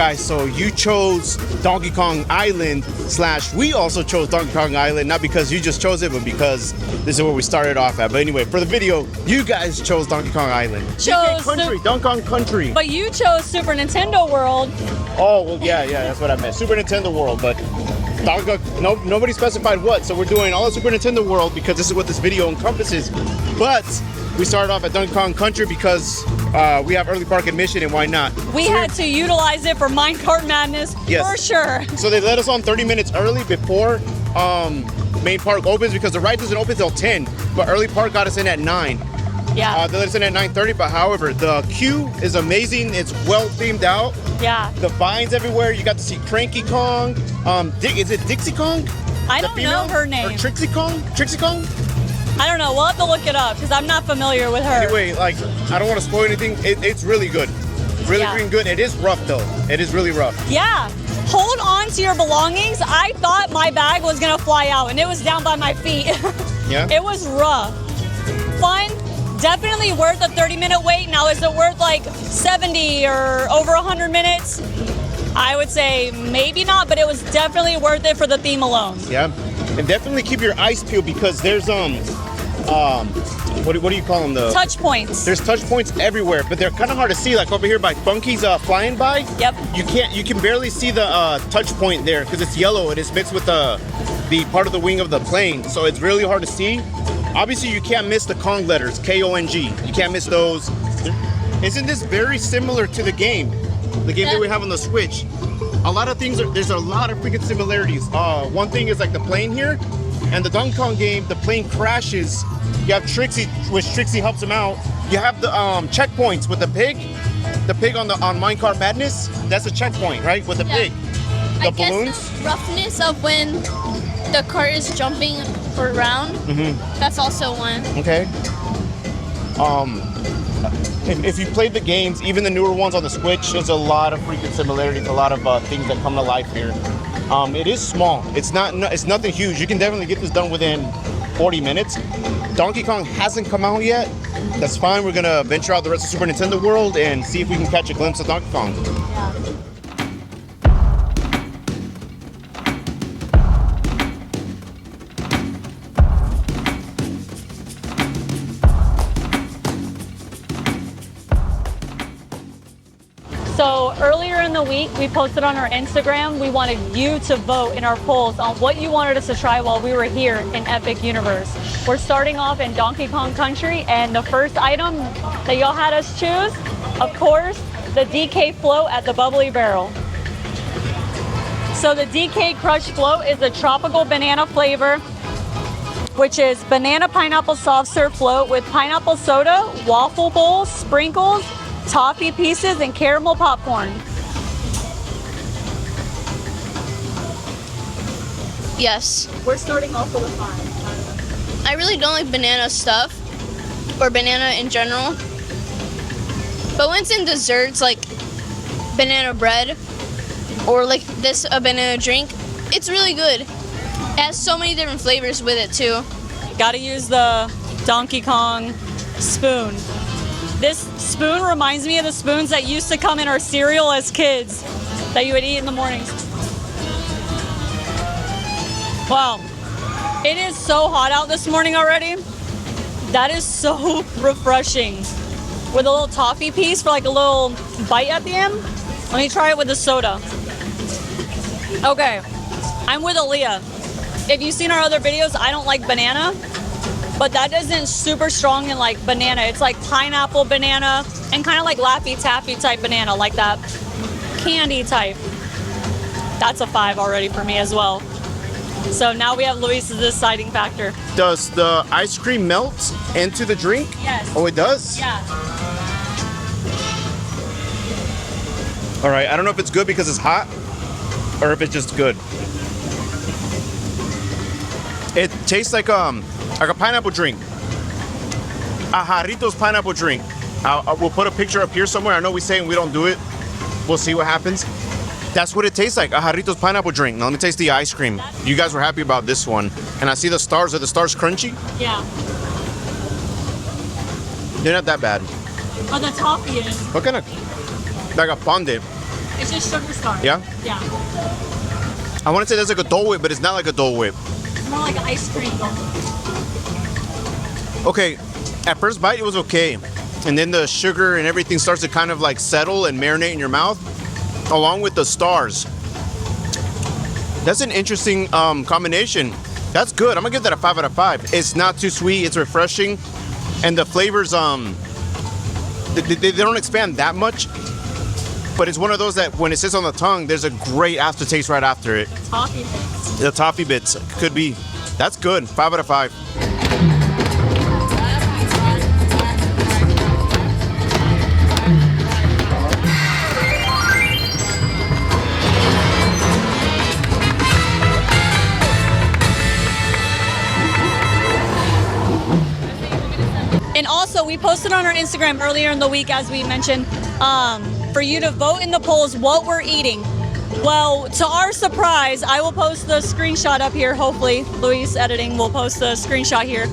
guys, so you chose Donkey Kong Island / we also chose Donkey Kong Island, not because you just chose it, but because this is where we started off at. But anyway, for the video, you guys chose Donkey Kong Island. Chose Country, Donkey Kong Country. But you chose Super Nintendo World. Oh, well, yeah, that's what I meant. Super Nintendo World, but Donkey Kong, nobody specified what, so we're doing all of Super Nintendo World because this is what this video encompasses. But we started off at Donkey Kong Country because we have early park admission, and why not? We had to utilize it for Kart Madness, yes, for sure. So they let us on 30 minutes early before main park opens because the ride doesn't open till 10, but early park got us in at 9. Yeah. They let us in at 9:30, but however, the queue is amazing. It's well themed out. Yeah. The vines everywhere. You got to see Cranky Kong. Is it Dixie Kong? I don't know her name. Or Trixie Kong? Trixie Kong? I don't know. We'll have to look it up because I'm not familiar with her. Anyway, like, I don't want to spoil anything. It's really good. Really freaking good. It is rough, though. It is really rough. Yeah. Hold on to your belongings. I thought my bag was going to fly out, and it was down by my feet. Yeah? It was rough. Fun. Definitely worth a 30-minute wait. Now, is it worth like 70 or over 100 minutes? I would say maybe not, but it was definitely worth it for the theme alone. Yeah. And definitely keep your eyes peeled because there's what do you call them? The touch points. There's touch points everywhere, but they're kind of hard to see. Like over here by Funky's flying by. Yep. You can barely see the touch point there because it's yellow and it's mixed with the part of the wing of the plane, so it's really hard to see. Obviously, you can't miss the Kong letters, K-O-N-G. You can't miss those. Isn't this very similar to the game that we have on the Switch? A lot of things there's a lot of freaking similarities. One thing is like the plane here, and the Donkey Kong game, the plane crashes. You have Trixie, which Trixie helps him out. You have the checkpoints with the pig on Minecart Madness. That's a checkpoint, right? With the pig. The balloons. Guess the roughness of when the cart is jumping around. That's also one. Okay. If you played the games, even the newer ones on the Switch, there's a lot of freaking similarities, a lot of things that come to life here. It is small. It's nothing huge. You can definitely get this done within 40 minutes. Donkey Kong hasn't come out yet. That's fine. We're gonna venture out the rest of Super Nintendo World and see if we can catch a glimpse of Donkey Kong. Yeah. So earlier in the week, we posted on our Instagram, we wanted you to vote in our polls on what you wanted us to try while we were here in Epic Universe. We're starting off in Donkey Kong Country, and the first item that y'all had us choose, of course, the DK Float at the Bubbly Barrel. So the DK Crush Float is a tropical banana flavor, which is banana pineapple soft serve float with pineapple soda, waffle bowl, sprinkles, toffee pieces, and caramel popcorn. Yes. We're starting off with a 5. I really don't like banana stuff, or banana in general. But when it's in desserts, like banana bread, or like this, a banana drink, it's really good. It has so many different flavors with it too. Gotta use the Donkey Kong spoon. This spoon reminds me of the spoons that used to come in our cereal as kids that you would eat in the mornings. Wow, it is so hot out this morning already. That is so refreshing. With a little toffee piece for like a little bite at the end. Let me try it with the soda. Okay, I'm with Aaliyah. If you've seen our other videos, I don't like banana. But that isn't super strong in like banana. It's like pineapple banana and kind of like Laffy Taffy type banana, like that candy type. That's a 5 already for me as well. So now we have Luis's deciding factor. Does the ice cream melt into the drink? Yes. Oh, it does? Yeah. All right, I don't know if it's good because it's hot or if it's just good. It tastes like a pineapple drink. A Jarritos pineapple drink. We'll put a picture up here somewhere. I know we say and we don't do it. We'll see what happens. That's what it tastes like, a Jarritos pineapple drink. Now let me taste the ice cream. You guys were happy about this one. And I see the stars. Are the stars crunchy? Yeah. They're not that bad. But the toffee is. What kind of, like a fondant. It's just sugar star. Yeah? Yeah. I want to say that's like a Dole Whip, but it's not like a Dole Whip. It's more like an ice cream. Okay, at first bite it was okay. And then the sugar and everything starts to kind of like settle and marinate in your mouth, along with the stars. That's an interesting combination. That's good. I'm gonna give that a 5 out of 5. It's not too sweet, it's refreshing. And the flavors, they don't expand that much. But it's one of those that when it sits on the tongue, there's a great aftertaste right after it. Toffee bits. The toffee bits could be. That's good. 5 out of 5. And also, we posted on our Instagram earlier in the week, as we mentioned, for you to vote in the polls what we're eating. Well, to our surprise, I will post the screenshot up here. Hopefully, Luis Editing will post the screenshot here.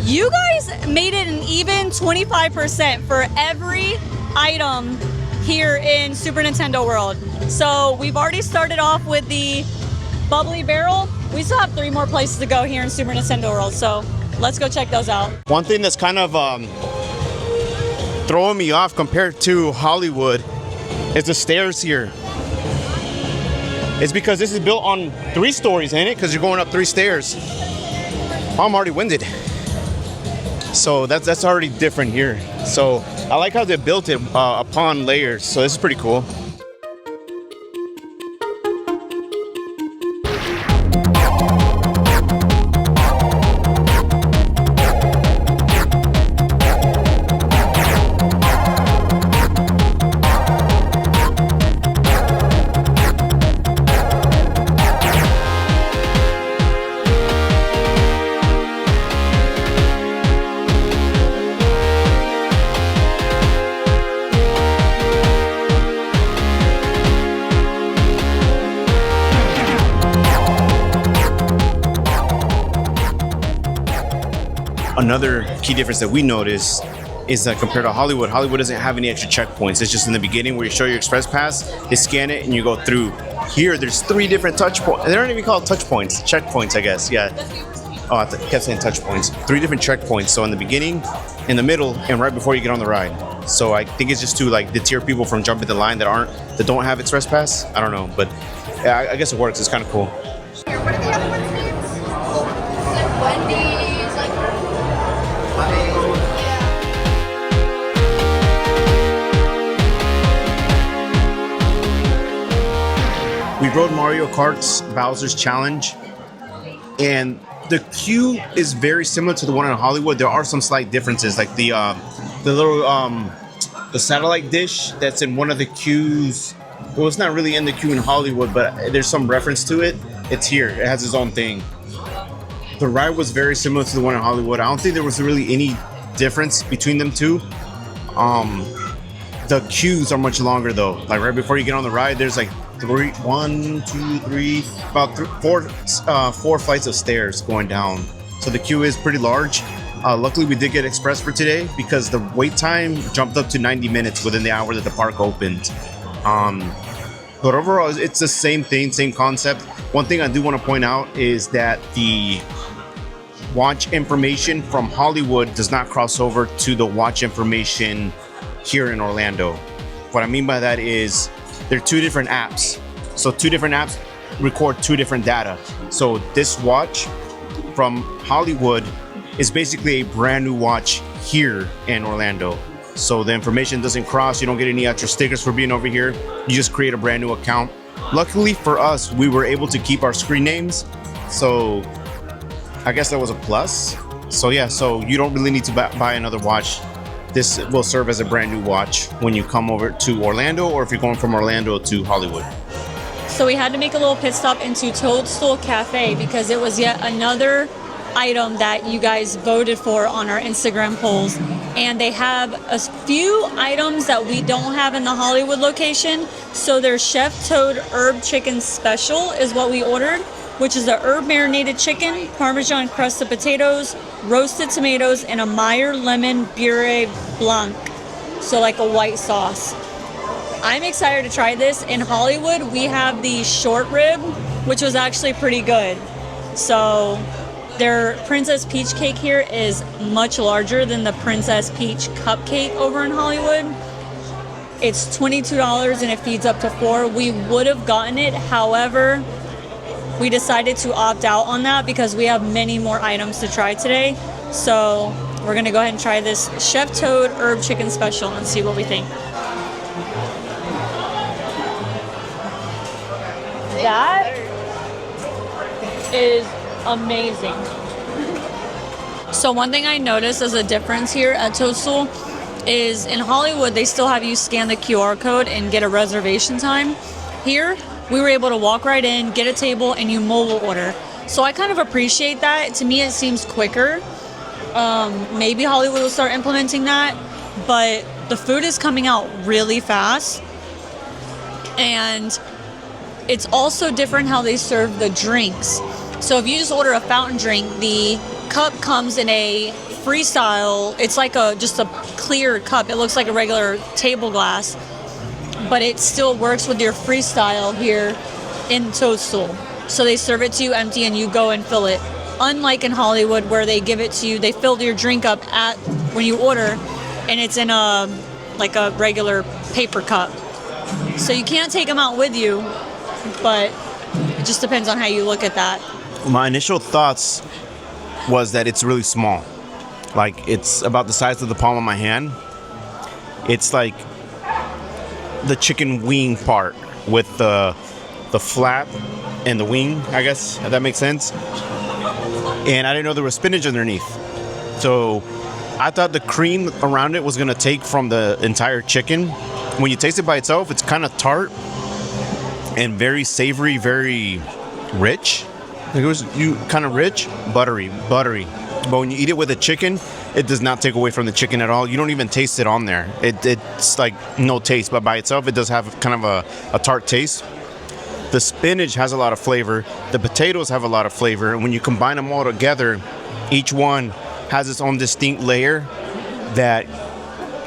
You guys made it an even 25% for every item here in Super Nintendo World. So we've already started off with the Bubbly Barrel. We still have 3 more places to go here in Super Nintendo World. So let's go check those out. One thing that's kind of throwing me off compared to Hollywood is the stairs here. It's because this is built on 3 stories, ain't it? Because you're going up 3 stairs. I'm already winded. So that's already different here. So I like how they built it upon layers. So this is pretty cool. Another key difference that we noticed is that compared to Hollywood, Hollywood doesn't have any extra checkpoints. It's just in the beginning where you show your express pass, they scan it, and you go through. Here, there's 3 different touch points. They don't even call it touch points, checkpoints, I guess. Yeah. Oh, I kept saying touch points. 3 different checkpoints. So in the beginning, in the middle, and right before you get on the ride. So I think it's just to like deter people from jumping the line that don't have express pass. I don't know, but yeah, I guess it works. It's kind of cool. What are the other ones' names? Like Wendy's, like... We rode Mario Kart's Bowser's Challenge, and the queue is very similar to the one in Hollywood. There are some slight differences, like the little the satellite dish that's in one of the queues. Well, it's not really in the queue in Hollywood, but there's some reference to it. It's here. It has its own thing. The ride was very similar to the one in Hollywood. I don't think there was really any difference between them two. The queues are much longer though. Like right before you get on the ride, there's like 4 flights of stairs going down. So the queue is pretty large. Luckily, we did get express for today because the wait time jumped up to 90 minutes within the hour that the park opened. But overall, it's the same thing, same concept. One thing I do want to point out is that the watch information from Hollywood does not cross over to the watch information here in Orlando. What I mean by that is they're 2 different apps. So 2 different apps record 2 different data. So this watch from Hollywood is basically a brand new watch here in Orlando. So the information doesn't cross. You don't get any extra stickers for being over here. You just create a brand new account. Luckily for us, we were able to keep our screen names. So I guess that was a plus. So yeah, so you don't really need to buy another watch. This will serve as a brand new watch when you come over to Orlando, or if you're going from Orlando to Hollywood. So we had to make a little pit stop into Toadstool Cafe because it was yet another item that you guys voted for on our Instagram polls. And they have a few items that we don't have in the Hollywood location. So their Chef Toad Herb Chicken Special is what we ordered, which is a herb marinated chicken, Parmesan crusted potatoes, roasted tomatoes, and a Meyer lemon beurre blanc. So like a white sauce. I'm excited to try this. In Hollywood, we have the short rib, which was actually pretty good. So their Princess Peach cake here is much larger than the Princess Peach cupcake over in Hollywood. It's $22 and it feeds up to 4. We would have gotten it, however, we decided to opt out on that because we have many more items to try today. So we're gonna go ahead and try this Chef Toad Herb Chicken Special and see what we think. That is amazing. So one thing I noticed as a difference here at Toadstool is in Hollywood, they still have you scan the QR code and get a reservation time. Here, we were able to walk right in, get a table, and you mobile order. So I kind of appreciate that. To me, it seems quicker. Maybe Hollywood will start implementing that, but the food is coming out really fast. And it's also different how they serve the drinks. So if you just order a fountain drink, the cup comes in a freestyle. It's like just a clear cup. It looks like a regular table glass, but it still works with your freestyle here in Toadstool. So they serve it to you empty and you go and fill it. Unlike in Hollywood where they give it to you, they fill your drink up when you order, and it's in a regular paper cup. So you can't take them out with you, but it just depends on how you look at that. My initial thoughts was that it's really small. Like, it's about the size of the palm of my hand. It's like the chicken wing part with the flap and the wing, I guess, if that makes sense. And I didn't know there was spinach underneath. So I thought the cream around it was going to take from the entire chicken. When you taste it by itself, it's kind of tart and very savory, very rich. It was kind of rich, buttery. But when you eat it with a chicken, it does not take away from the chicken at all. You don't even taste it on there. It's like no taste, but by itself, it does have kind of a tart taste. The spinach has a lot of flavor. The potatoes have a lot of flavor. And when you combine them all together, each one has its own distinct layer that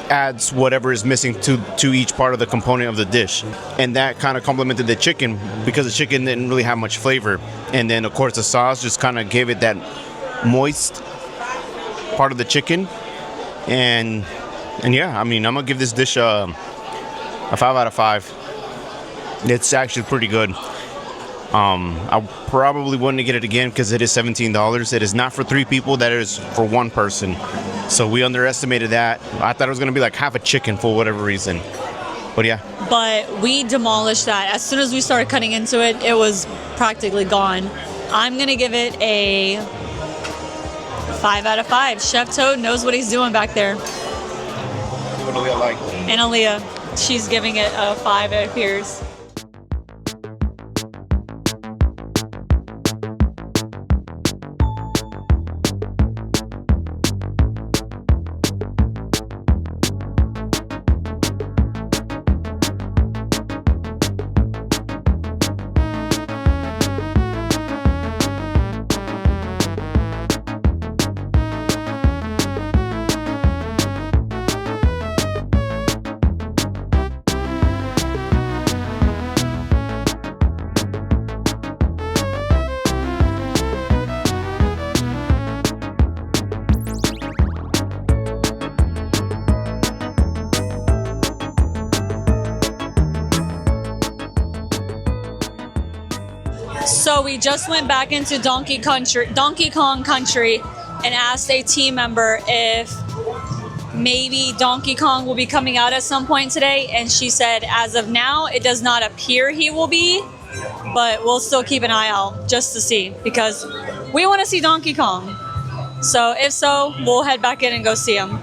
adds whatever is missing to each part of the component of the dish. And that kind of complemented the chicken because the chicken didn't really have much flavor. And then, of course, the sauce just kind of gave it that moist part of the chicken. And yeah, I mean, I'm going to give this dish a 5 out of 5. It's actually pretty good. I probably wouldn't get it again because it is $17. It is not for 3 people. That is for 1 person. So we underestimated that. I thought it was going to be like half a chicken for whatever reason. But yeah. But we demolished that. As soon as we started cutting into it, it was practically gone. I'm going to give it a 5 out of 5. Chef Toad knows what he's doing back there. What Aaliyah like? And Aaliyah, she's giving it a 5, it appears. So we just went back into Donkey Kong Country and asked a team member if maybe Donkey Kong will be coming out at some point today, and she said as of now it does not appear he will be, but we'll still keep an eye out just to see because we want to see Donkey Kong. So if so, we'll head back in and go see him.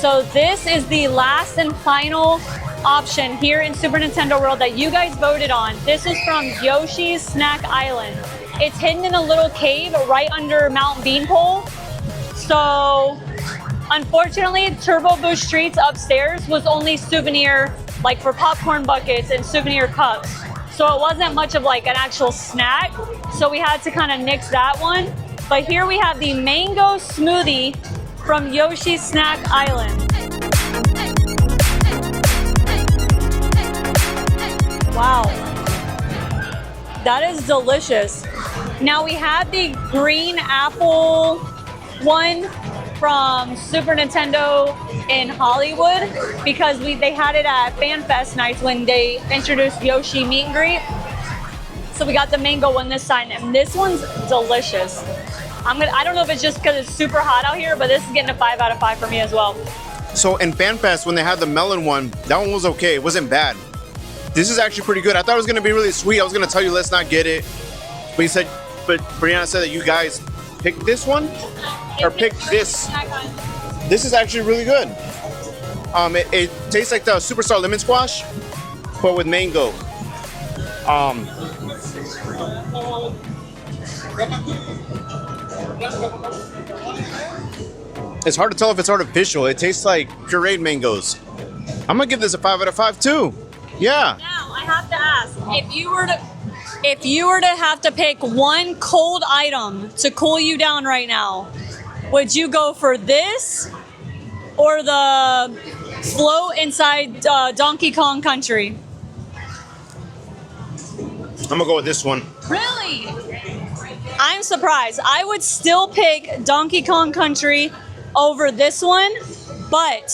So this is the last and final option here in Super Nintendo World that you guys voted on. This is from Yoshi's Snack Island. It's hidden in a little cave right under Mount Beanpole. So unfortunately, Turbo Boost Treats upstairs was only souvenir, like for popcorn buckets and souvenir cups. So it wasn't much of like an actual snack. So we had to kind of nix that one. But here we have the mango smoothie from Yoshi's Snack Island. Wow. That is delicious. Now we have the green apple one from Super Nintendo in Hollywood because they had it at FanFest nights when they introduced Yoshi meet and greet. So we got the mango one this time, and this one's delicious. I don't know if it's just because it's super hot out here, but this is getting a 5 out of 5 for me as well. So in FanFest, when they had the melon one, that one was okay. It wasn't bad. This is actually pretty good. I thought it was gonna be really sweet. I was gonna tell you let's not get it, but Brianna said that you guys picked this one or picked this. This is actually really good. It tastes like the Superstar Lemon Squash, but with mango. It's hard to tell if it's artificial. It tastes like pureed mangoes. I'm gonna give this a 5 out of 5 too. Yeah. Now I have to ask, if you were to have to pick one cold item to cool you down right now, would you go for this or the float inside Donkey Kong Country? I'm gonna go with this one. Really? I'm surprised. I would still pick Donkey Kong Country over this one, but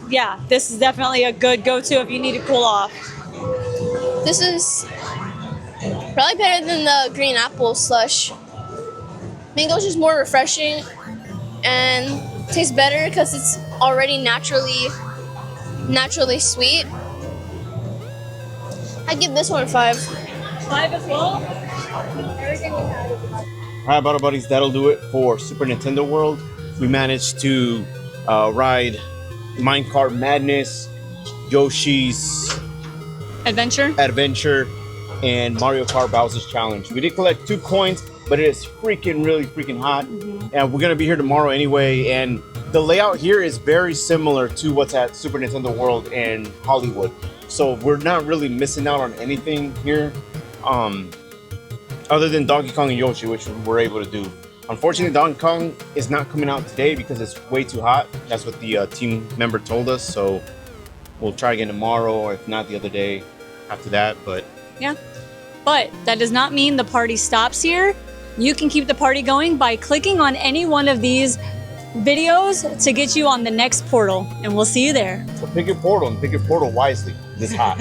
yeah, this is definitely a good go-to if you need to cool off. This is probably better than the green apple slush. Mango's just more refreshing and tastes better because it's already naturally sweet. I give this one a 5. 5 as well? Everything we had is 5. All right, Battle Buddies, that'll do it for Super Nintendo World. We managed to ride Minecart Madness, Yoshi's Adventure, and Mario Kart Bowser's Challenge. We did collect 2 coins, but it is really freaking hot. And we're gonna be here tomorrow anyway, and the layout here is very similar to what's at Super Nintendo World in Hollywood. So we're not really missing out on anything here, other than Donkey Kong and Yoshi, which we're able to do. Unfortunately, Donkey Kong is not coming out today because it's way too hot. That's what the team member told us. So we'll try again tomorrow, or if not, the other day after that. But yeah, but that does not mean the party stops here. You can keep the party going by clicking on any one of these videos to get you on the next portal, and we'll see you there. So pick your portal and pick your portal wisely. This hot.